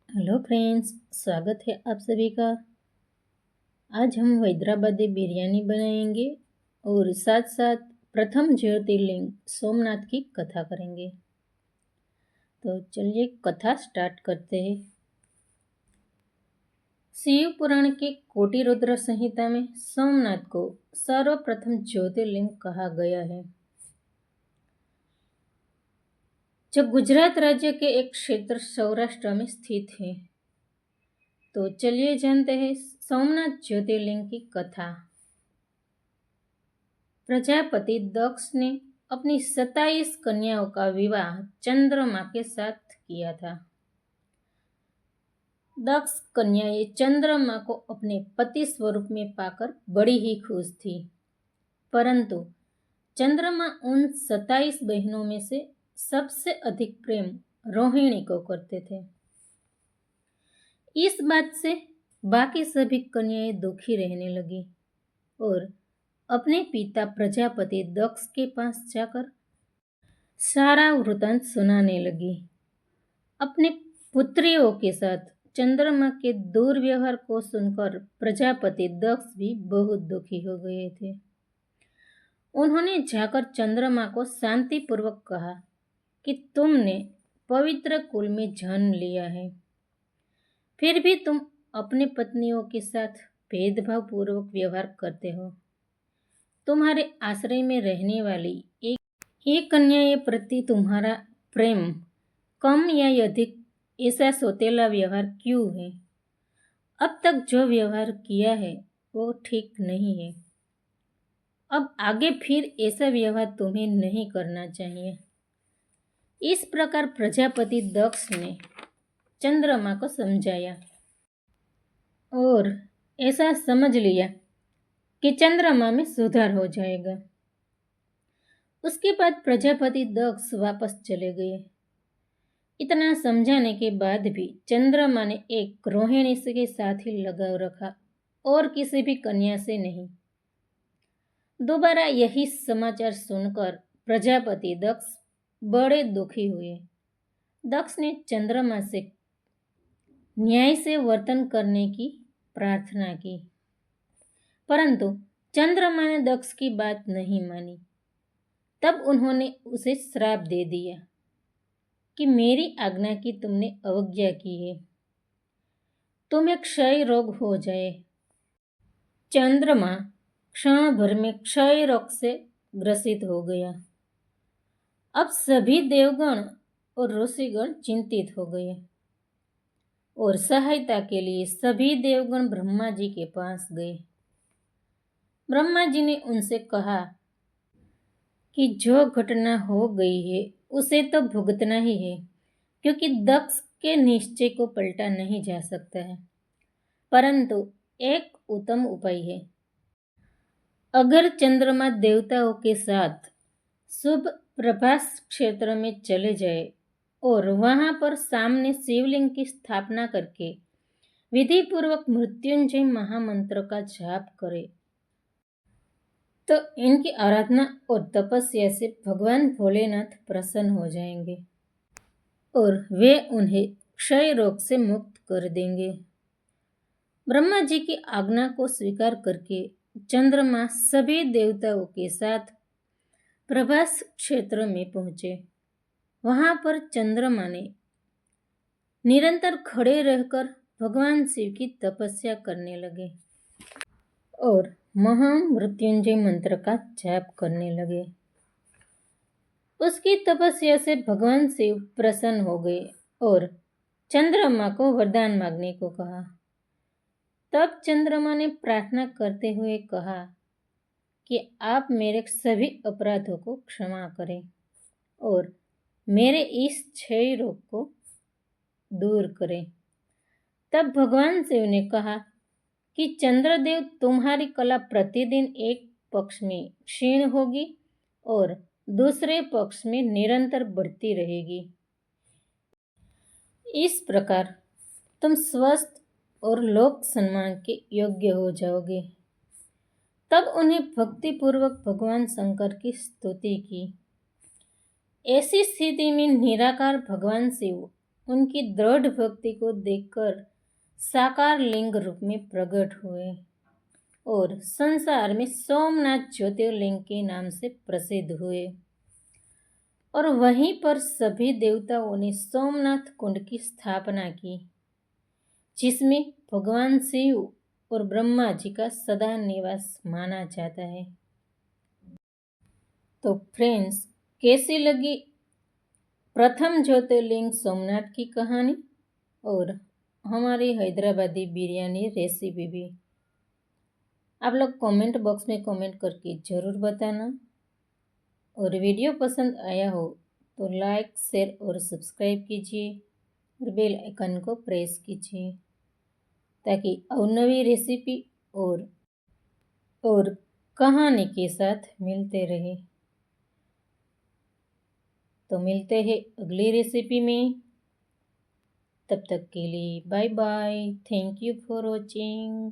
Hello friends, स्वागत है आप सभी का। आज हम हैदराबादी बिरयानी बनाएंगे और साथ साथ प्रथम ज्योतिर्लिंग सोमनाथ की कथा करेंगे। तो चलिए कथा स्टार्ट करते हैं। शिव पुराण के कोटि रुद्र संहिता में सोमनाथ को सर्वप्रथम ज्योतिर्लिंग कहा गया है, जो गुजरात राज्य के एक क्षेत्र सौराष्ट्र में स्थित है। तो चलिए जानते हैं सोमनाथ ज्योतिर्लिंग की कथा। प्रजापति दक्ष ने अपनी 27 कन्याओं का विवाह चंद्रमा के साथ किया था। दक्ष कन्याएं चंद्रमा को अपने पति स्वरूप में पाकर बड़ी ही खुश थी, परंतु चंद्रमा उन 27 बहनों में से सबसे अधिक प्रेम रोहिणी को करते थे। इस बात से बाकी सभी कन्याएं दुखी रहने लगी और अपने पिता प्रजापति दक्ष के पास जाकर सारा वृतांत सुनाने लगी। अपने पुत्रियों के साथ चंद्रमा के दुर्व्यवहार को सुनकर प्रजापति दक्ष भी बहुत दुखी हो गए थे। उन्होंने जाकर चंद्रमा को शांतिपूर्वक कहा कि तुमने पवित्र कुल में जन्म लिया है, फिर भी तुम अपने पत्नियों के साथ भेदभाव पूर्वक व्यवहार करते हो। तुम्हारे आश्रय में रहने वाली एक कन्या के प्रति तुम्हारा प्रेम कम या अधिक, ऐसा सौतेला व्यवहार क्यों है? अब तक जो व्यवहार किया है वो ठीक नहीं है। अब आगे फिर ऐसा व्यवहार तुम्हें नहीं करना चाहिए। इस प्रकार प्रजापति दक्ष ने चंद्रमा को समझाया और ऐसा समझ लिया कि चंद्रमा में सुधार हो जाएगा। उसके बाद प्रजापति दक्ष वापस चले गए। इतना समझाने के बाद भी चंद्रमा ने एक रोहिणी के साथ ही लगाव रखा और किसी भी कन्या से नहीं। दोबारा यही समाचार सुनकर प्रजापति दक्ष बड़े दुखी हुए। दक्ष ने चंद्रमा से न्याय से वर्तन करने की प्रार्थना की, परंतु चंद्रमा ने दक्ष की बात नहीं मानी। तब उन्होंने उसे श्राप दे दिया कि मेरी आज्ञा की तुमने अवज्ञा की है, तुम्हें क्षय रोग हो जाए। चंद्रमा क्षण भर में क्षय रोग से ग्रसित हो गया। अब सभी देवगण और ऋषिगण चिंतित हो गए और सहायता के लिए सभी देवगण ब्रह्मा जी के पास गए। ब्रह्मा जी ने उनसे कहा कि जो घटना हो गई है उसे तो भुगतना ही है, क्योंकि दक्ष के निश्चय को पलटा नहीं जा सकता है। परंतु एक उत्तम उपाय है। अगर चंद्रमा देवताओं के साथ शुभ प्रभास क्षेत्र में चले जाए और वहां पर सामने शिवलिंग की स्थापना करके विधि पूर्वक मृत्युंजय महामंत्र का जाप करे, तो इनकी आराधना और तपस्या से भगवान भोलेनाथ प्रसन्न हो जाएंगे और वे उन्हें क्षय रोग से मुक्त कर देंगे। ब्रह्मा जी की आज्ञा को स्वीकार करके चंद्रमा सभी देवताओं के साथ प्रभास क्षेत्र में पहुंचे। वहां पर चंद्रमा ने निरंतर खड़े रहकर भगवान शिव की तपस्या करने लगे और महामृत्युंजय मंत्र का जाप करने लगे। उसकी तपस्या से भगवान शिव प्रसन्न हो गए और चंद्रमा को वरदान मांगने को कहा। तब चंद्रमा ने प्रार्थना करते हुए कहा कि आप मेरे सभी अपराधों को क्षमा करें और मेरे इस क्षय रोग को दूर करें। तब भगवान शिव ने कहा कि चंद्रदेव, तुम्हारी कला प्रतिदिन एक पक्ष में क्षीण होगी और दूसरे पक्ष में निरंतर बढ़ती रहेगी। इस प्रकार तुम स्वस्थ और लोक सम्मान के योग्य हो जाओगे। तब उन्हें भक्तिपूर्वक भगवान शंकर की स्तुति की। ऐसी स्थिति में निराकार भगवान शिव उनकी दृढ़ भक्ति को देखकर साकार लिंग रूप में प्रकट हुए और संसार में सोमनाथ ज्योतिर्लिंग के नाम से प्रसिद्ध हुए। और वहीं पर सभी देवताओं ने सोमनाथ कुंड की स्थापना की, जिसमें भगवान शिव और ब्रह्मा जी का सदा निवास माना जाता है। तो फ्रेंड्स, कैसी लगी प्रथम ज्योतिर्लिंग सोमनाथ की कहानी और हमारी हैदराबादी बिरयानी रेसिपी भी? आप लोग कमेंट बॉक्स में कमेंट करके ज़रूर बताना। और वीडियो पसंद आया हो तो लाइक, शेयर और सब्सक्राइब कीजिए और बेल आइकन को प्रेस कीजिए ताकि अवनवी रेसिपी और कहानी के साथ मिलते रहे। तो मिलते हैं अगली रेसिपी में। तब तक के लिए bye bye. Thank you for watching.